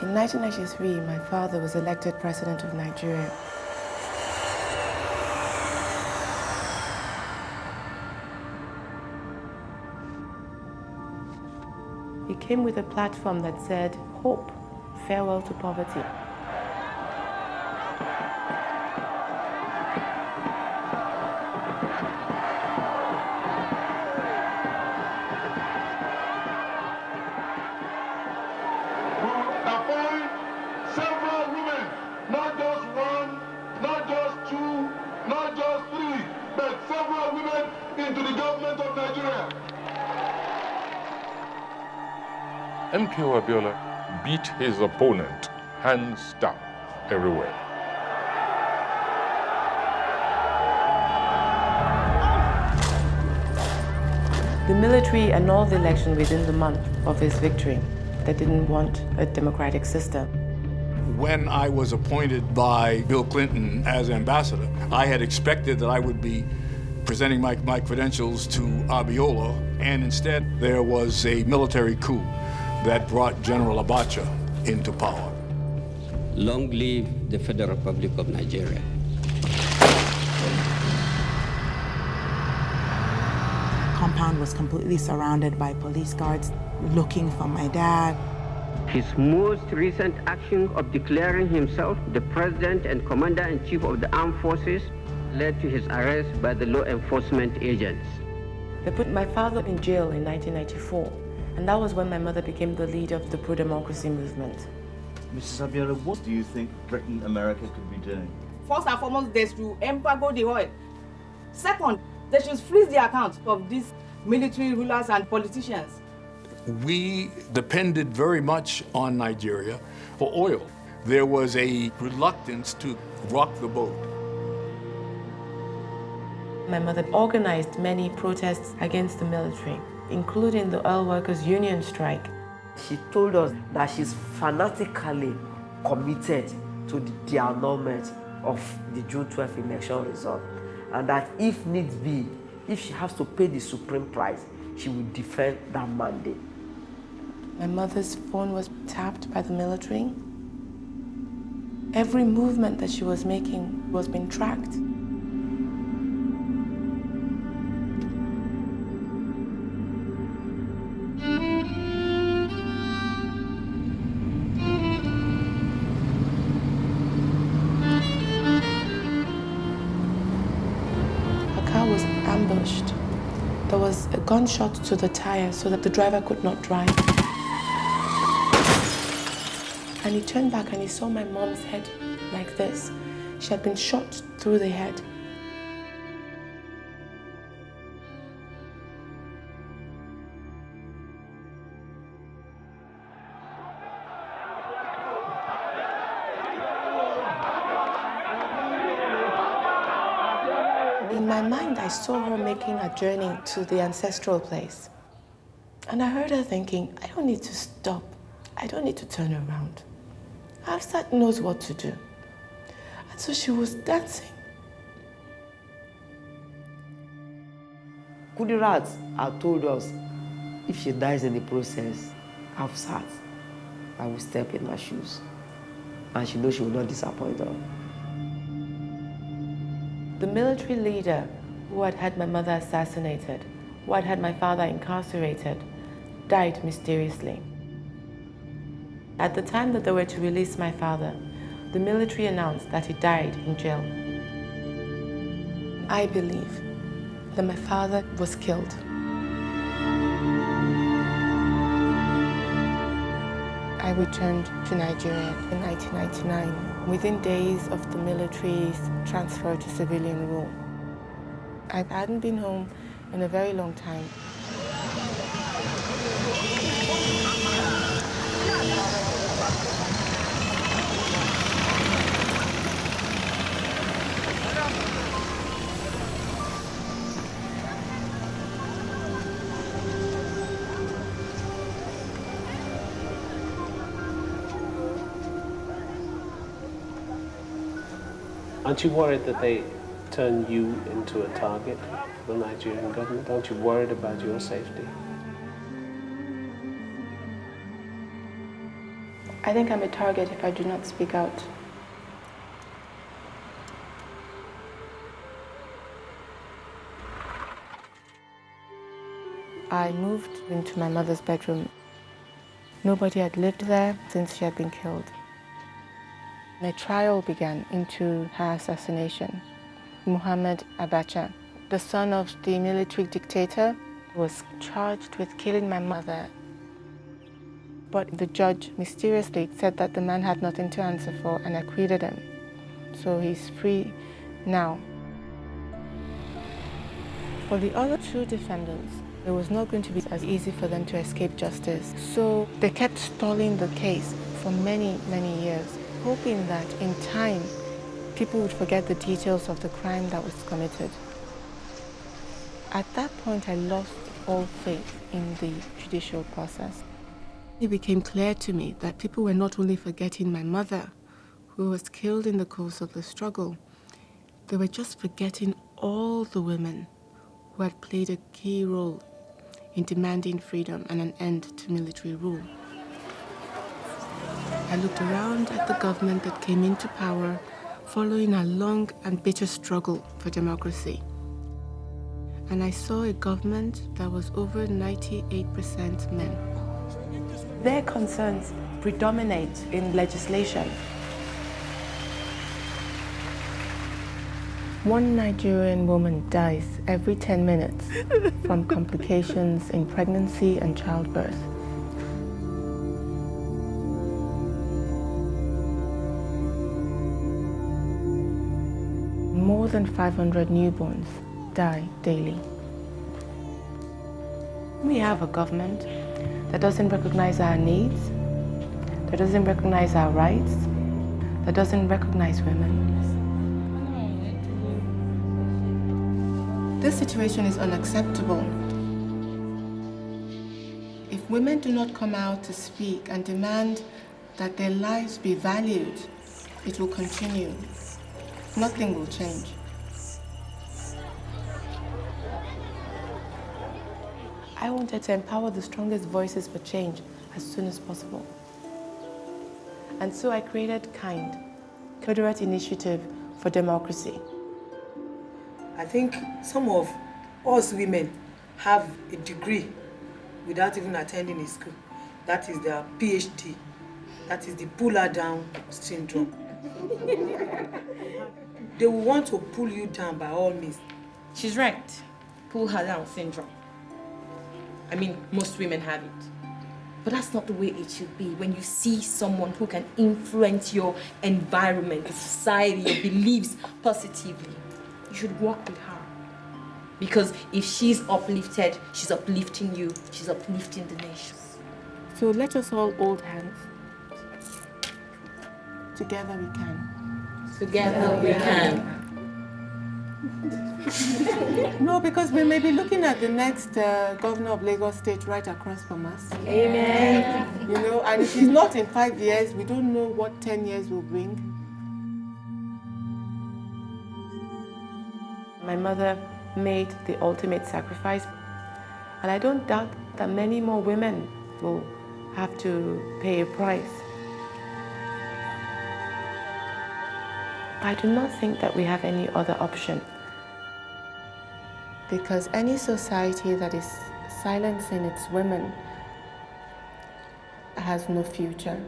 In 1993, my father was elected president of Nigeria. He came with a platform that said, "Hope, farewell to poverty." M.K.O. Abiola beat his opponent hands down everywhere. The military annulled the election within the month of his victory. They didn't want a democratic system. When I was appointed by Bill Clinton as ambassador, I had expected that I would be presenting my credentials to Abiola, and instead there was a military coup that brought General Abacha into power. Long live the Federal Republic of Nigeria. Compound was completely surrounded by police guards looking for my dad. His most recent action of declaring himself the President and Commander-in-Chief of the Armed Forces led to his arrest by the law enforcement agents. They put my father in jail in 1994, and that was when my mother became the leader of the pro-democracy movement. Mrs. Abiola, what do you think Britain, America could be doing? First and foremost, they should embargo the oil. Second, they should freeze the accounts of these military rulers and politicians. We depended very much on Nigeria for oil. There was a reluctance to rock the boat. My mother organized many protests against the military, including the oil workers' union strike. She told us that she's fanatically committed to the annulment of the June 12th election result, and that if needs be, if she has to pay the supreme price, she will defend that mandate. My mother's phone was tapped by the military. Every movement that she was making was being tracked. Ambushed. There was a gunshot to the tire so that the driver could not drive. And he turned back and he saw my mom's head like this. She had been shot through the head. In my mind, I saw her making a journey to the ancestral place. And I heard her thinking, I don't need to stop. I don't need to turn around. Hafsat knows what to do. And so she was dancing. Kudirat had told us, if she dies in the process, Hafsat, I will step in my shoes. And she knows she will not disappoint her. The military leader who had had my mother assassinated, who had had my father incarcerated, died mysteriously. At the time that they were to release my father, the military announced that he died in jail. I believe that my father was killed. I returned to Nigeria in 1999, within days of the military's transfer to civilian rule. I hadn't been home in a very long time. Aren't you worried that they turn you into a target for the Nigerian government? Aren't you worried about your safety? I think I'm a target if I do not speak out. I moved into my mother's bedroom. Nobody had lived there since she had been killed. A trial began into her assassination. Muhammad Abacha, the son of the military dictator, was charged with killing my mother. But the judge mysteriously said that the man had nothing to answer for and acquitted him. So he's free now. For the other two defendants, it was not going to be as easy for them to escape justice. So they kept stalling the case for many, many years, hoping that in time, people would forget the details of the crime that was committed. At that point, I lost all faith in the judicial process. It became clear to me that people were not only forgetting my mother, who was killed in the course of the struggle, they were just forgetting all the women who had played a key role in demanding freedom and an end to military rule. I looked around at the government that came into power following a long and bitter struggle for democracy. And I saw a government that was over 98% men. Their concerns predominate in legislation. One Nigerian woman dies every 10 minutes from complications in pregnancy and childbirth. More than 500 newborns die daily. We have a government that doesn't recognize our needs, that doesn't recognize our rights, that doesn't recognize women. This situation is unacceptable. If women do not come out to speak and demand that their lives be valued, it will continue. Nothing will change. I wanted to empower the strongest voices for change as soon as possible. And so I created KIND, Confederate Initiative for Democracy. I think some of us women have a degree without even attending a school. That is their PhD. That is the pull her down syndrome. They will want to pull you down by all means. She's right. Pull her down syndrome. I mean, most women have it. But that's not the way it should be. When you see someone who can influence your environment, your society, your beliefs positively, you should work with her. Because if she's uplifted, she's uplifting you, she's uplifting the nation. So let us all hold hands. Together we can. Together we can. No, because we may be looking at the next governor of Lagos State right across from us. Amen. You know, and if he's not in 5 years, we don't know what 10 years will bring. My mother made the ultimate sacrifice, and I don't doubt that many more women will have to pay a price. I do not think that we have any other option. Because any society that is silencing its women has no future.